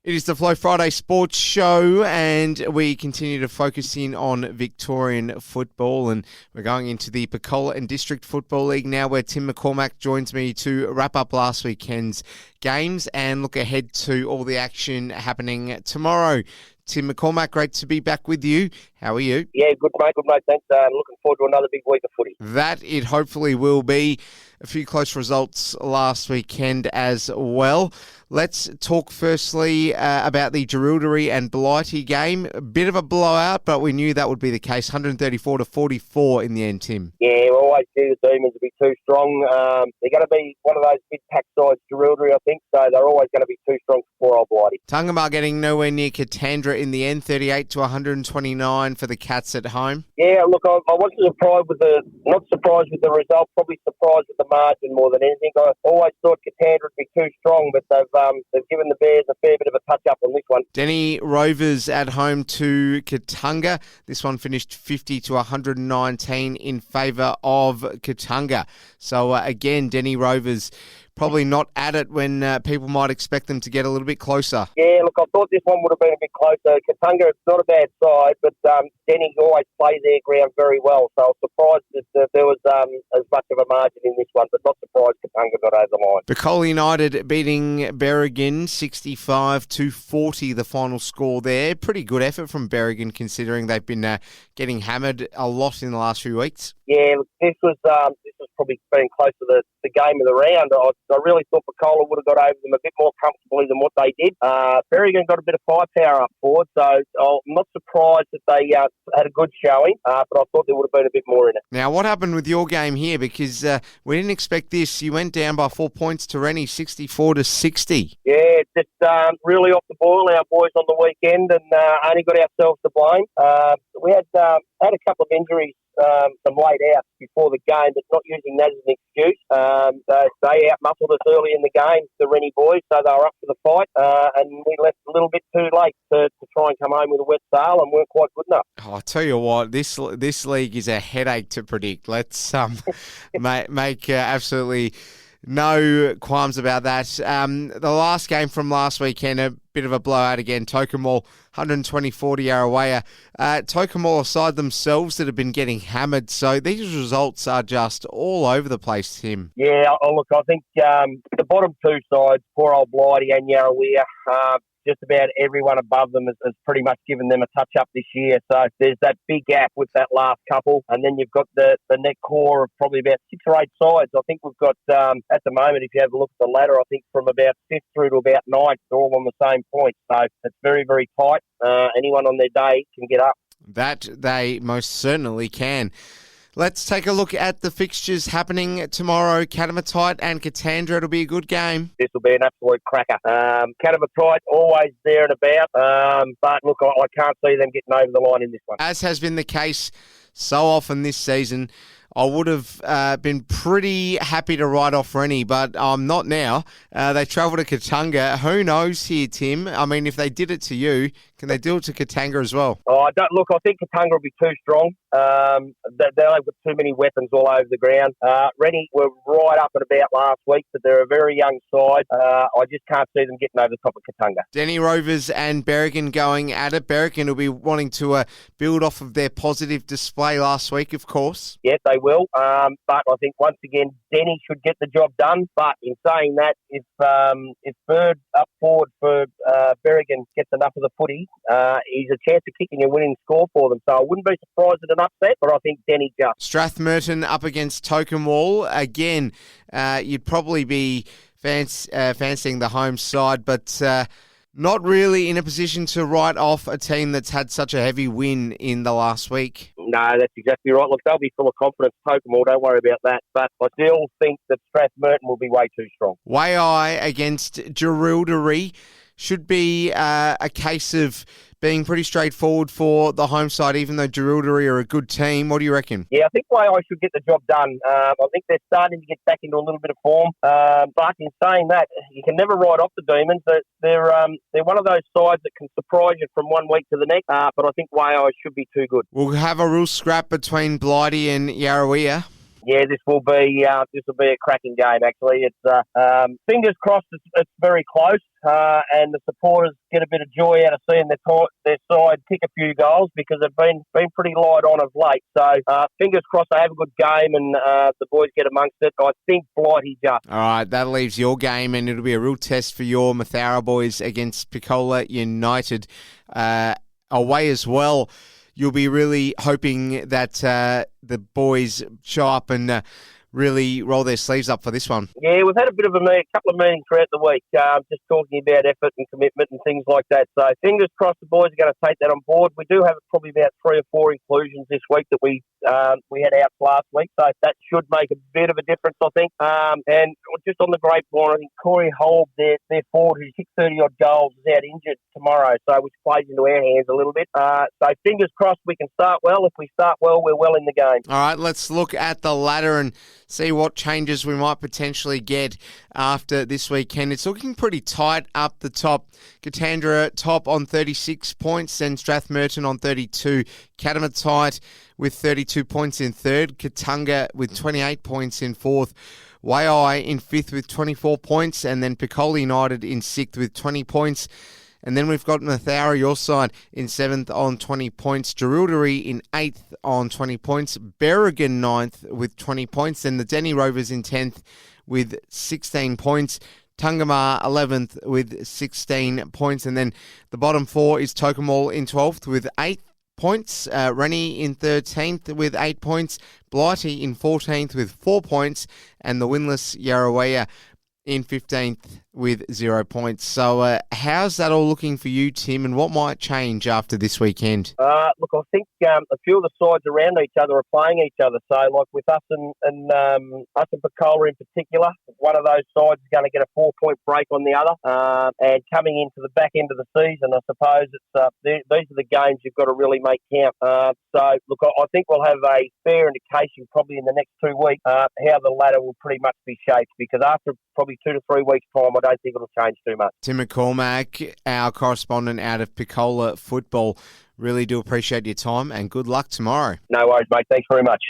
It is the Flow Friday Sports Show, and we continue to focus in on Victorian football, and we're going into the Picola and District Football League now, where Tim McCormack joins me to wrap up last weekend's games and look ahead to all the action happening tomorrow. Tim McCormack, great to be back with you. How are you? Yeah, good mate, thanks. Looking forward to another big week of footy. That it hopefully will be. A few close results last weekend as well. Let's talk firstly about the Jerilderie and Blighty game. A bit of a blowout, but we knew that would be the case. 134-44 in the end, Tim. Yeah, we always knew the Demons would be too strong. They're going to be one of those big pack sides, Jerilderie, I think, so they're always going to be too strong for poor old Blighty. Tungamar getting nowhere near Katandra in the end, 38-129 for the Cats at home. Yeah, look, I wasn't not surprised with the result, probably surprised with the margin more than anything. I always thought Katandra would be too strong, but they've given the Bears a fair bit of a touch-up on this one. Denny Rovers at home to Katanga. This one finished 50-119 in favour of Katanga. So, again, Denny Rovers probably not at it when people might expect them to get a little bit closer. Yeah, look, I thought this one would have been a bit closer. Katanga, it's not a bad side, but Denny always plays their ground very well. So I was surprised that there was as much of a margin in this one, but not surprised Katanga got over the line. Picola United beating Berrigan 65-40, the final score there. Pretty good effort from Berrigan, considering they've been getting hammered a lot in the last few weeks. Yeah, this was probably been close to the game of the round. I really thought Picola would have got over them a bit more comfortably than what they did. Berrigan got a bit of firepower up forward, so I'm not surprised that they had a good showing, but I thought there would have been a bit more in it. Now, what happened with your game here? Because we didn't expect this. You went down by 4 points to Rennie, 64-60. Yeah, just really off the boil, our boys on the weekend, and only got ourselves to blame. We had a couple of injuries, some late outs before the game, but not using that as an excuse. They out-muscled us early in the game, the Rennie boys, so they were up for the fight, and we left a little bit too late to try and come home with a wet sail and weren't quite good enough. Oh, I tell you what, this league is a headache to predict. Let's make absolutely no qualms about that. The last game from last weekend, a bit of a blowout again. Tokemall, 120-40 Yarrawaya. Tokemall aside themselves that have been getting hammered, so these results are just all over the place, Tim. Yeah, look, I think the bottom two sides, poor old Blighty and Yarrawaya, just about everyone above them has pretty much given them a touch-up this year. So there's that big gap with that last couple. And then you've got the net core of probably about 6 or 8 sides. I think we've got, at the moment, if you have a look at the ladder, I think from about 5th through to about 9th, they're all on the same point. So it's very, very tight. Anyone on their day can get up. That they most certainly can. Let's take a look at the fixtures happening tomorrow. Catamatite and Katandra. It'll be a good game. This will be an absolute cracker. Catamatite, always there and about. But look, I can't see them getting over the line in this one. As has been the case so often this season, I would have been pretty happy to write off Rennie, but I'm not now. They travel to Katanga. Who knows here, Tim? I mean, if they did it to you, can they do it to Katanga as well? I think Katanga will be too strong. They've got too many weapons all over the ground. Rennie were right up and about last week, but they're a very young side. I just can't see them getting over the top of Katanga. Denny Rovers and Berrigan going at it. Berrigan will be wanting to build off of their positive display last week, of course. Yeah, they will. But I think once again, Denny should get the job done. But in saying that, if Bird up forward for Berrigan gets enough of the footy, he's a chance of kicking a winning score for them. So I wouldn't be surprised at an upset, but I think Denny just. Strathmerton up against Tokemall. Again, you'd probably be fancying the home side, but not really in a position to write off a team that's had such a heavy win in the last week. No, that's exactly right. Look, they'll be full of confidence. Tokemall, don't worry about that. But I still think that Strathmerton will be way too strong. Waiai against Jerilderie should be a case of being pretty straightforward for the home side, even though Jerilderie are a good team. What do you reckon? Yeah, I think Waiai should get the job done. I think they're starting to get back into a little bit of form. But in saying that, you can never write off the Demons. They're one of those sides that can surprise you from one week to the next. But I think Waiai should be too good. We'll have a real scrap between Blighty and Yarrawaya. Yeah, this will be a cracking game. Actually, it's fingers crossed. It's very close, and the supporters get a bit of joy out of seeing their side kick a few goals because they've been pretty light on of late. So fingers crossed they have a good game and the boys get amongst it. I think Blighty just. All right, that leaves your game, and it'll be a real test for your Mathara boys against Picola United away as well. You'll be really hoping that the boys show up and really roll their sleeves up for this one. Yeah, we've had a bit of couple of meetings throughout the week, just talking about effort and commitment and things like that. So fingers crossed the boys are going to take that on board. We do have probably about 3 or 4 inclusions this week that we had out last week, so that should make a bit of a difference, I think. And just on the grapevine, I think Corey Hold, their forward, who's kicked 30-odd goals, is out injured tomorrow, so which plays into our hands a little bit. So fingers crossed we can start well. If we start well, we're well in the game. All right, let's look at the ladder and see what changes we might potentially get after this weekend. It's looking pretty tight up the top. Katandra top on 36 points, then Strathmerton on 32. Catamatite with 32 points in third. Katunga with 28 points in fourth. Waiai in fifth with 24 points, and then Picola United in sixth with 20 points. And then we've got Mathara, your side, in 7th on 20 points. Jerilderie in 8th on 20 points. Berrigan 9th with 20 points. Then the Denny Rovers in 10th with 16 points. Tungamar 11th with 16 points. And then the bottom 4 is Tokemal in 12th with 8 points. Rennie in 13th with 8 points. Blighty in 14th with 4 points. And the winless Yarrawaya in 15th with 0 points. So how's that all looking for you, Tim, and what might change after this weekend? Look, I think a few of the sides around each other are playing each other. So, like with us and Picola in particular, one of those sides is going to get a 4-point break on the other. And coming into the back end of the season, I suppose these are the games you've got to really make count. So, look, I think we'll have a fair indication probably in the next 2 weeks how the ladder will pretty much be shaped, because after probably 2 to 3 weeks' time, I don't think it'll change too much. Tim McCormack, our correspondent out of Picola Football, really do appreciate your time and good luck tomorrow. No worries, mate. Thanks very much.